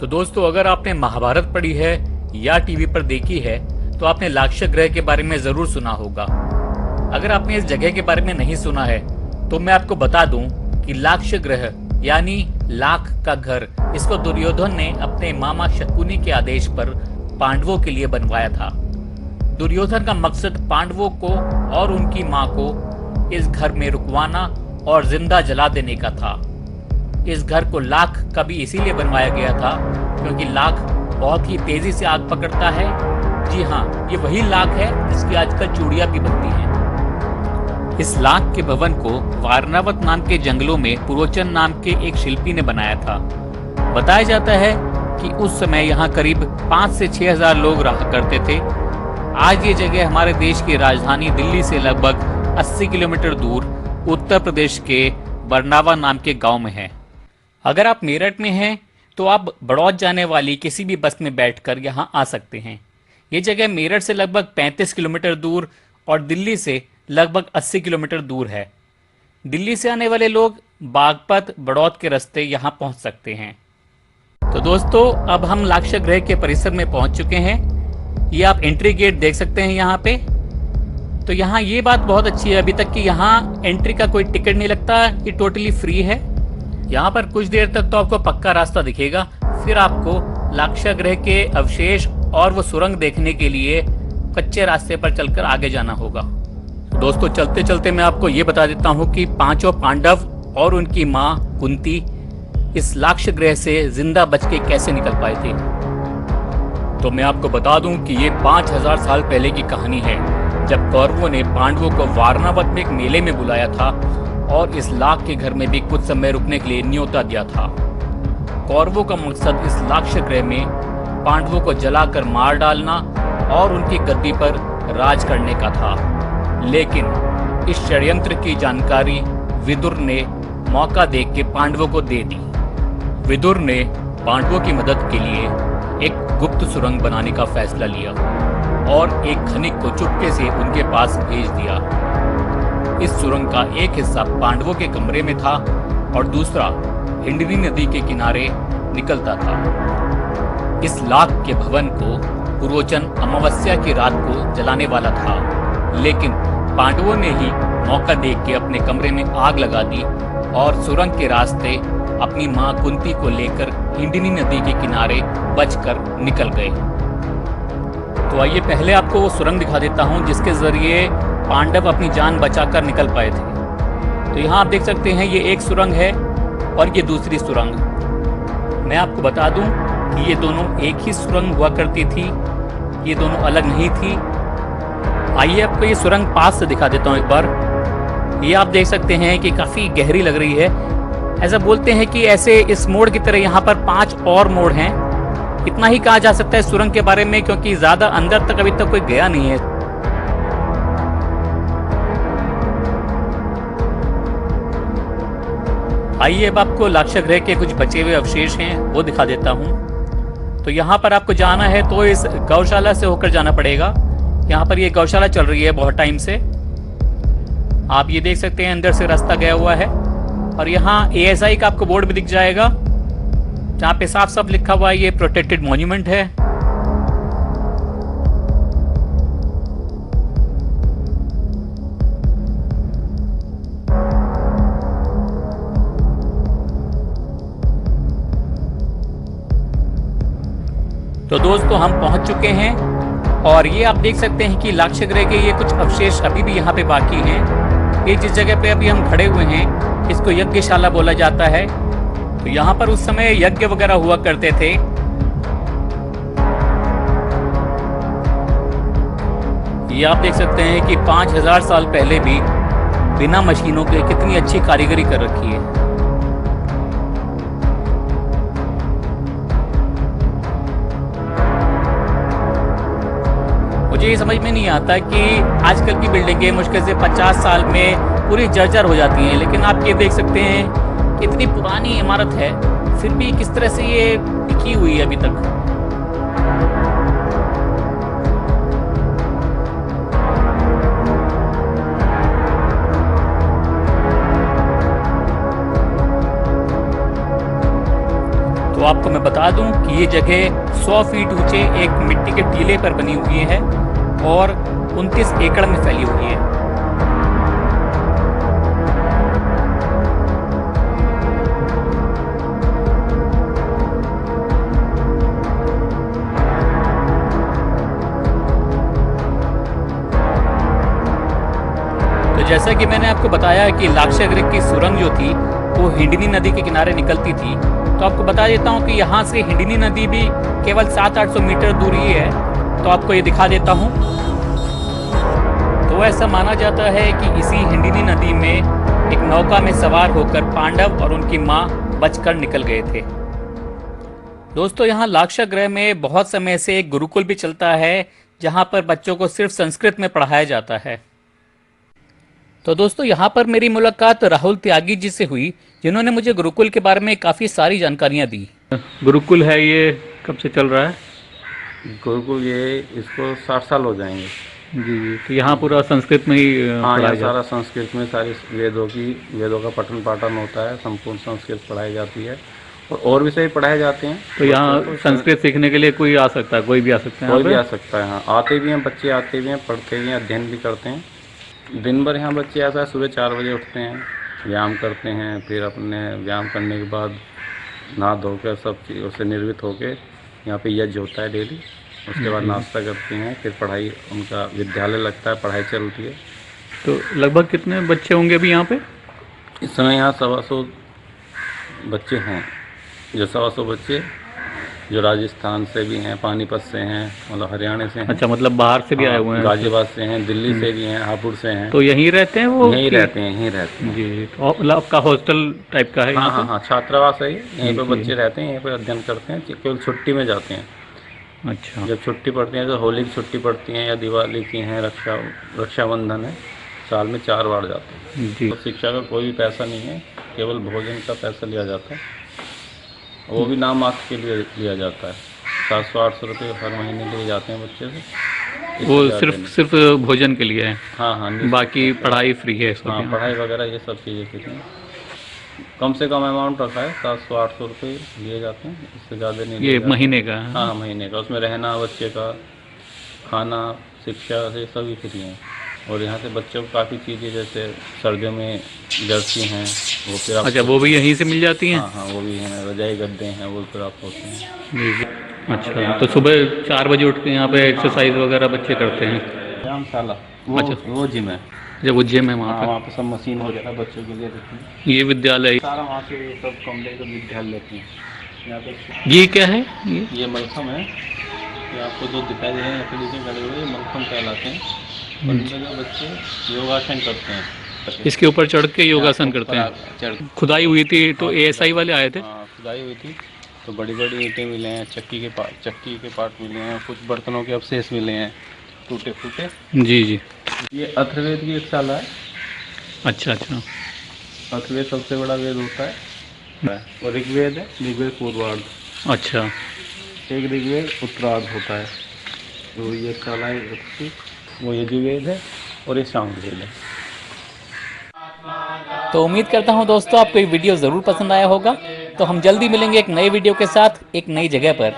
तो दोस्तों, अगर आपने महाभारत पढ़ी है या टीवी पर देखी है तो आपने लाक्ष ग्रह के बारे में जरूर सुना होगा। अगर आपने इस जगह के बारे में नहीं सुना है तो मैं आपको बता दूं कि लाक्ष ग्रह यानी लाख का घर, इसको दुर्योधन ने अपने मामा शकुनी के आदेश पर पांडवों के लिए बनवाया था। दुर्योधन का मकसद पांडवों को और उनकी मां को इस घर में रुकवाना और जिंदा जला देने का था। इस घर को लाख का भी इसीलिए बनवाया गया था क्योंकि लाख बहुत ही तेजी से आग पकड़ता है। जी हाँ, ये वही लाख है जिसकी आजकल चूड़ियां भी बनती हैं। इस लाख के भवन को वारनावत नाम के जंगलों में पुरोचन नाम के एक शिल्पी ने बनाया था। बताया जाता है कि उस समय यहाँ करीब 5 से 6 हजार लोग रहा करते थे। आज ये जगह हमारे देश की राजधानी दिल्ली से लगभग 80 किलोमीटर दूर उत्तर प्रदेश के बरनावा नाम के गांव में है। अगर आप मेरठ में हैं तो आप बड़ौद जाने वाली किसी भी बस में बैठकर यहाँ आ सकते हैं। ये जगह मेरठ से लगभग 35 किलोमीटर दूर और दिल्ली से लगभग 80 किलोमीटर दूर है। दिल्ली से आने वाले लोग बागपत बड़ौद के रास्ते यहाँ पहुँच सकते हैं। तो दोस्तों, अब हम लाक्ष ग्रह के परिसर में पहुँच चुके हैं। ये आप एंट्री गेट देख सकते हैं यहाँ पे। तो यहाँ ये बात बहुत अच्छी है अभी तक कि यहाँ एंट्री का कोई टिकट नहीं लगता, ये टोटली फ्री है। यहाँ पर कुछ देर तक तो आपको पक्का रास्ता दिखेगा, फिर आपको लाक्ष ग्रह के अवशेष और वो सुरंग देखने के लिए कच्चे रास्ते पर चलकर आगे जाना होगा। दोस्तों, चलते चलते मैं आपको ये बता देता हूँ कि पांचों पांडव और उनकी माँ कुंती इस लाक्ष ग्रह से जिंदा बच के कैसे निकल पाए थे। तो मैं आपको बता दूं कि ये 5000 साल पहले की कहानी है, जब कौरवों ने पांडवों को वारनावत में एक मेले में बुलाया था और इस लाख के घर में भी कुछ समय रुकने के लिए न्योता दिया था। कौरवों का मकसद इस लाक्ष ग्रह में पांडवों को जलाकर मार डालना और उनकी गद्दी पर राज करने का था। लेकिन इस षड्यंत्र की जानकारी विदुर ने मौका देख के पांडवों को दे दी। विदुर ने पांडवों की मदद के लिए एक गुप्त सुरंग बनाने का फैसला लिया और एक खनिक को चुपके से उनके पास भेज दिया। इस सुरंग का एक हिस्सा पांडवों के कमरे में था और दूसरा हिंडनी नदी के किनारे निकलता था। इस लाख के भवन को पुरोचन अमावस्या की रात को जलाने वाला था, लेकिन पांडवों ने ही मौका देख के अपने कमरे में आग लगा दी और सुरंग के रास्ते अपनी मां कुंती को लेकर हिंडनी नदी के किनारे बचकर निकल गए। तो आइए पहले आपको वो सुरंग दिखा देता हूं जिसके जरिए पांडव अपनी जान बचाकर निकल पाए थे। तो यहाँ आप देख सकते हैं ये एक सुरंग है और ये दूसरी सुरंग। मैं आपको बता दूं कि ये दोनों एक ही सुरंग हुआ करती थी, ये दोनों अलग नहीं थी। आइए आपको ये सुरंग पास से दिखा देता हूँ एक बार। ये आप देख सकते हैं कि काफी गहरी लग रही है। ऐसा बोलते हैं कि ऐसे इस मोड़ की तरह यहाँ पर 5 और मोड़ हैं। इतना ही कहा जा सकता है सुरंग के बारे में, क्योंकि ज्यादा अंदर तक अभी तक कोई गया नहीं है। आइए अब आपको लाक्ष ग्रह के कुछ बचे हुए अवशेष हैं वो दिखा देता हूँ। तो यहाँ पर आपको जाना है तो इस गौशाला से होकर जाना पड़ेगा। यहाँ पर ये गौशाला चल रही है बहुत टाइम से। आप ये देख सकते हैं अंदर से रास्ता गया हुआ है और यहाँ ASI का आपको बोर्ड भी दिख जाएगा जहाँ पे साफ साफ लिखा हुआ है ये प्रोटेक्टेड मॉन्यूमेंट है। तो दोस्तों, हम पहुंच चुके हैं और ये आप देख सकते हैं कि लाक्ष ग्रह के ये कुछ अवशेष अभी भी यहाँ पे बाकी हैं। ये जिस जगह पे अभी हम खड़े हुए हैं इसको यज्ञशाला बोला जाता है। तो यहाँ पर उस समय यज्ञ वगैरह हुआ करते थे। ये आप देख सकते हैं कि 5000 साल पहले भी बिना मशीनों के कितनी अच्छी कारीगरी कर रखी है। मुझे ये समझ में नहीं आता कि आजकल की बिल्डिंगें मुश्किल से 50 साल में पूरी जर्जर हो जाती हैं, लेकिन आप ये देख सकते हैं इतनी पुरानी इमारत है फिर भी किस तरह से ये टिकी हुई है अभी तक। तो आपको मैं बता दूं कि ये जगह 100 फीट ऊंचे एक मिट्टी के टीले पर बनी हुई है और 29 एकड़ में फैली हुई है। तो जैसा कि मैंने आपको बताया कि लाक्षागृह की सुरंग जो थी वो हिंडनी नदी के किनारे निकलती थी, तो आपको बता देता हूँ कि यहाँ से हिंडनी नदी भी केवल 700-800 मीटर दूरी है। तो आपको ये दिखा देता हूँ। तो ऐसा माना जाता है कि इसी हिंडनी नदी में एक नौका में सवार होकर पांडव और उनकी माँ बचकर निकल गए थे। दोस्तों, यहाँ लाक्षागृह में बहुत समय से एक गुरुकुल भी चलता है जहाँ पर बच्चों को सिर्फ संस्कृत में पढ़ाया जाता है। तो दोस्तों, यहाँ पर मेरी मुलाकात राहुल त्यागी जी से हुई, जिन्होंने मुझे गुरुकुल के बारे में काफ़ी सारी जानकारियाँ दी। गुरुकुल है, ये कब से चल रहा है? गुरुकुल ये इसको 60 साल हो जाएंगे। जी, तो यहाँ पूरा संस्कृत में ही हाँ, यहाँ सारा संस्कृत में सारी वेदों का पठन पाठन होता है, संपूर्ण संस्कृत पढ़ाई जाती है और विषय पढ़ाए जाते हैं। तो यहाँ संस्कृत सीखने के लिए कोई आ सकता है, कोई भी आ सकता है? कोई भी आ सकता है। हाँ, आते भी हैं बच्चे, आते भी हैं, पढ़ते भी हैं, अध्ययन भी करते हैं। दिन भर यहाँ बच्चे ऐसा है, सुबह 4 बजे उठते हैं, व्यायाम करते हैं, फिर अपने व्यायाम करने के बाद नहा धोकर सब चीज़ों से निर्वित होकर यहाँ पे यज्ञ होता है डेली। उसके बाद नाश्ता करते हैं, फिर पढ़ाई, उनका विद्यालय लगता है, पढ़ाई चलती है। तो लगभग कितने बच्चे होंगे अभी यहाँ पे? इस समय यहाँ 125 बच्चे हैं, जो 125 बच्चे जो राजस्थान से भी हैं, पानीपत से हैं, मतलब हरियाणा से हैं। अच्छा, मतलब बाहर से भी आए हुए हैं? गाजियाबाद से हैं, दिल्ली से भी हैं, हापुड़ से हैं। तो यहीं रहते हैं वो? यहीं रहते हैं, यहीं रहते हैं। जी, तो मतलब आपका हॉस्टल टाइप का है? हाँ हाँ हाँ, छात्रावास है, यहीं पे बच्चे रहते हैं, यहीं पे अध्ययन करते हैं, केवल छुट्टी में जाते हैं। अच्छा, जब छुट्टी पड़ती है तो होली की छुट्टी पड़ती है या दिवाली की हैं, रक्षाबंधन है, साल में 4 बार जाते हैं जी। तो शिक्षा का कोई भी पैसा नहीं है, केवल भोजन का पैसा लिया जाता है, वो भी नाम मात्र के लिए लिया जाता है। 700-800 रुपये हर महीने लिए जाते हैं बच्चे से। वो सिर्फ भोजन के लिए है? हाँ हाँ, बाकी पढ़ाई फ्री है? हाँ, पढ़ाई वगैरह ये सब चीज़ें फ्री हैं। कम से कम अमाउंट रखा है, 700-800 रुपये लिए जाते हैं, इससे ज़्यादा नहीं। ये महीने का? हाँ, महीने का। उसमें रहना, बच्चे का खाना, शिक्षा से सभी फ्री हैं। और यहाँ से बच्चों को काफ़ी चीज़ें, जैसे सर्दियों में जर्सी हैं, वो फिर आप। अच्छा, वो भी यहीं से मिल जाती हैं? हाँ हाँ, वो भी हैं, रजाई गद्दे हैं, वो फिर आप होते हैं जी। अच्छा, तो सुबह 4 बजे उठ के यहाँ पे एक्सरसाइज वगैरह बच्चे करते हैं? व्यायामशाला, अच्छा, वो जिम है। जब वो जिम है वहाँ पे सब मशीन वगैरह बच्चों के लिए रहती है। ये विद्यालय सारा वहाँ से सब कमरे का विद्यालय लेते हैं यहाँ पे। ये क्या है? ये मलखम है, ये आपको जो दिखाई दे रहे हैं नीचे खड़े हुए, मलखम कहलाते हैं। और इनमें जो बच्चे योगासन करते हैं, इसके ऊपर चढ़ के योगासन करते हैं। खुदाई हुई थी तो ASI वाले आए थे? हाँ, खुदाई हुई थी तो बड़ी बड़ी ईंटें मिले हैं, चक्की के पार्ट मिले हैं, कुछ बर्तनों के अवशेष मिले हैं, टूटे फूटे। जी जी। ये अथर्ववेद की एक शाला है। अच्छा अच्छा। अथर्ववेद सबसे बड़ा वेद होता है, और ऋग्वेद है, ऋग्वेद पूर्वार्ध। अच्छा। एक ऋग्वेद उत्तरार्ध होता है। तो ये शाला है, वो यजुर्वेद है और ये सामवेद है। तो उम्मीद करता हूँ दोस्तों आपको ये वीडियो ज़रूर पसंद आया होगा। तो हम जल्दी मिलेंगे एक नए वीडियो के साथ, एक नई जगह पर।